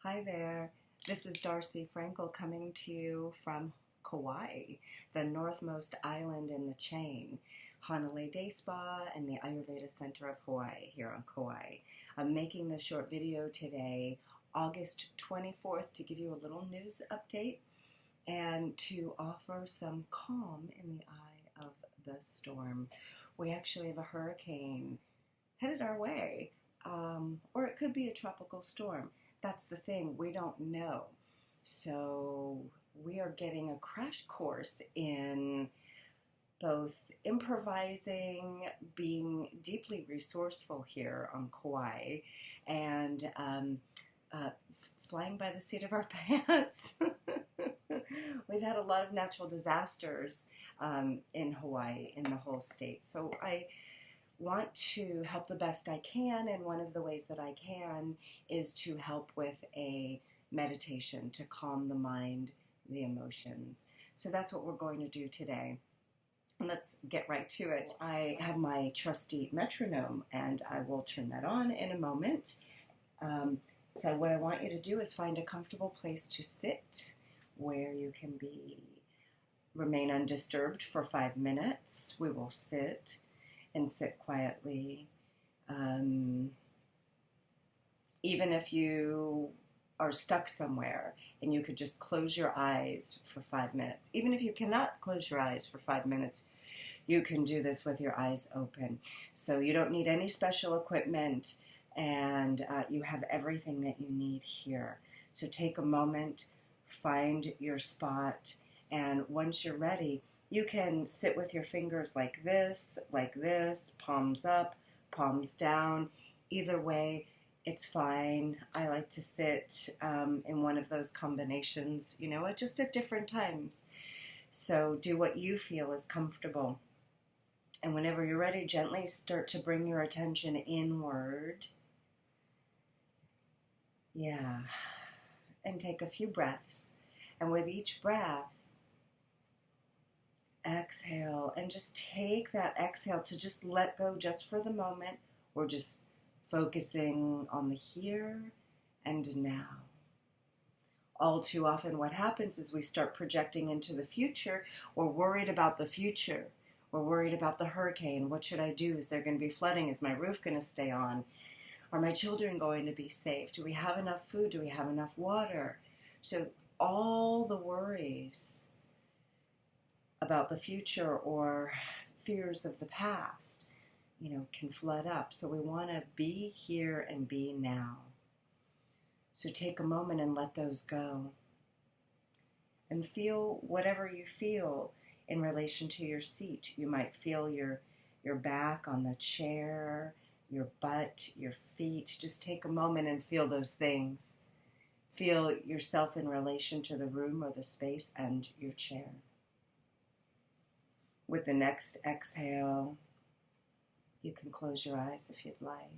Hi there, this is Darci Frankel coming to you from Kauai, the northmost island in the chain, Hanalei Day Spa and the Ayurveda Center of Hawaii here on Kauai. I'm making this short video today, August 24th, to give you a little news update and to offer some calm in the eye of the storm. We actually have a hurricane headed our way, or it could be a tropical storm. That's the thing, we don't know. So we are getting a crash course in both improvising, being deeply resourceful here on Kauai, and flying by the seat of our pants. We've had a lot of natural disasters in Hawaii, in the whole state. So I want to help the best I can, and one of the ways that I can is to help with a meditation to calm the mind, the emotions. So that's what we're going to do today. And let's get right to it. I have my trusty metronome, and I will turn that on in a moment. So what I want you to do is find a comfortable place to sit where you can remain undisturbed for 5 minutes. We will sit and sit quietly. Even if you are stuck somewhere and you could just close your eyes for 5 minutes. Even if you cannot close your eyes for 5 minutes, you can do this with your eyes open. So you don't need any special equipment, and you have everything that you need here. So take a moment, find your spot, and once you're ready, you can sit with your fingers like this, palms up, palms down. Either way, it's fine. I like to sit in one of those combinations, just at different times. So do what you feel is comfortable. And whenever you're ready, gently start to bring your attention inward. Yeah. And take a few breaths. And with each breath, exhale, and just take that exhale to just let go just for the moment. We're just focusing on the here and now. All too often what happens is we start projecting into the future. We're worried about the future. We're worried about the hurricane. What should I do? Is there going to be flooding? Is my roof going to stay on? Are my children going to be safe? Do we have enough food? Do we have enough water? So all the worries about the future or fears of the past, can flood up. So we want to be here and be now. So take a moment and let those go. And feel whatever you feel in relation to your seat. You might feel your back on the chair, your butt, your feet. Just take a moment and feel those things. Feel yourself in relation to the room or the space and your chair. With the next exhale, you can close your eyes if you'd like.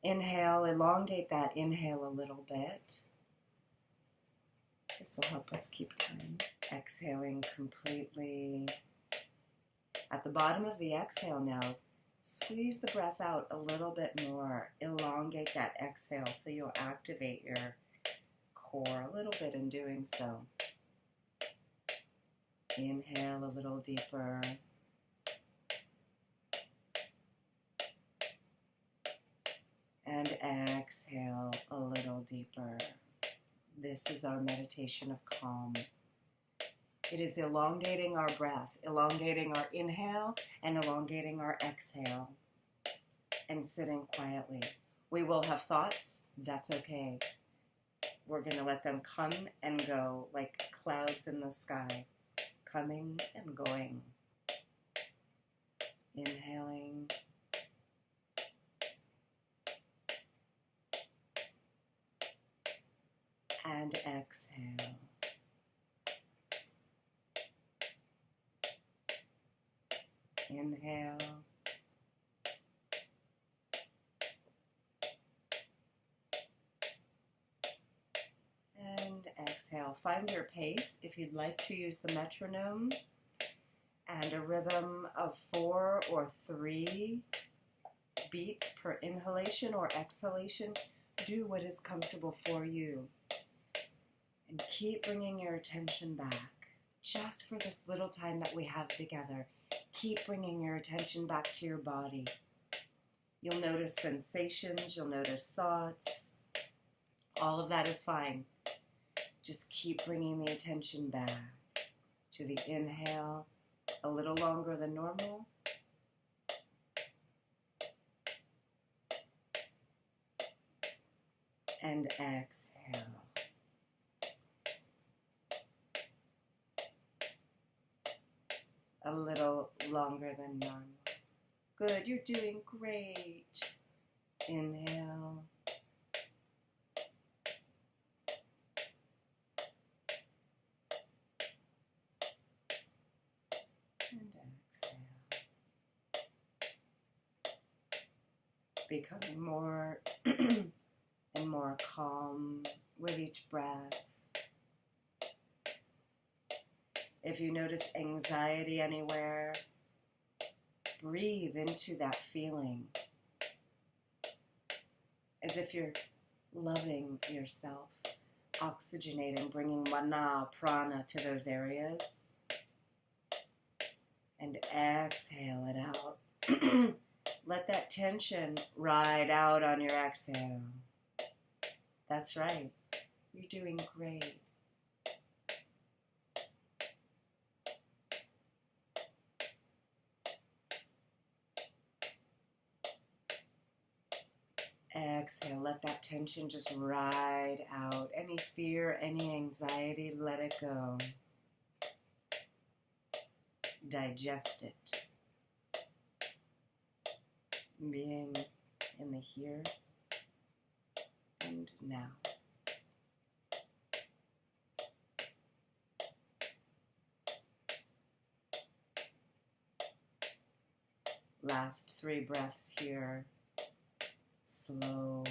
Inhale, elongate that inhale a little bit. This will help us keep time. Exhaling completely. At the bottom of the exhale now, squeeze the breath out a little bit more. Elongate that exhale so you'll activate your core a little bit in doing so. Inhale a little deeper. And exhale a little deeper. This is our meditation of calm. It is elongating our breath, elongating our inhale, and elongating our exhale, and sitting quietly. We will have thoughts, that's okay. We're going to let them come and go like clouds in the sky, coming and going. Inhaling. And exhale. Inhale. And exhale. Find your pace if you'd like to use the metronome and a rhythm of 4 or 3. beats per inhalation or exhalation. Do what is comfortable for you. And keep bringing your attention back. Just for this little time that we have together, keep bringing your attention back to your body. You'll notice sensations, you'll notice thoughts. All of that is fine. Just keep bringing the attention back to the inhale, a little longer than normal. And exhale. A little longer than normal. Good, you're doing great. Inhale. And exhale. Becoming more and more calm with each breath. If you notice anxiety anywhere, breathe into that feeling as if you're loving yourself, oxygenating, bringing mana, prana to those areas. And exhale it out. Let that tension ride out on your exhale. That's right. You're doing great. Exhale, let that tension just ride out. Any fear, any anxiety, let it go. Digest it. Being in the here and now. Last 3 breaths here. Slow.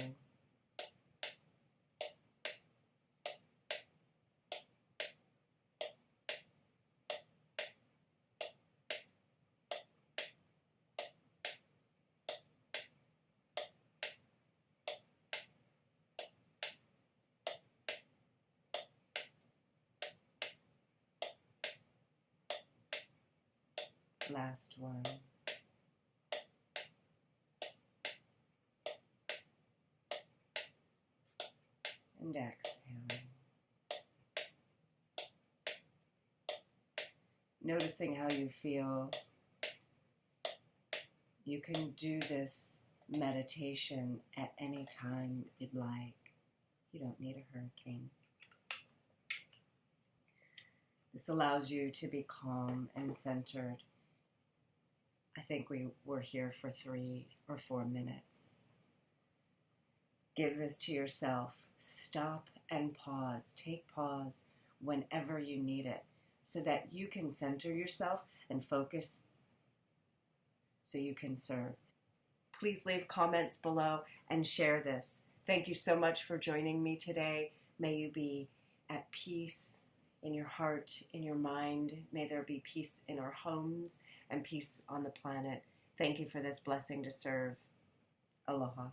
Last one. And exhaling. Noticing how you feel. You can do this meditation at any time you'd like. You don't need a hurricane. This allows you to be calm and centered. I think we were here for 3 or 4 minutes. Give this to yourself. Stop and pause. Take pause whenever you need it so that you can center yourself and focus so you can serve. Please leave comments below and share this. Thank you so much for joining me today. May you be at peace in your heart, in your mind. May there be peace in our homes and peace on the planet. Thank you for this blessing to serve. Aloha.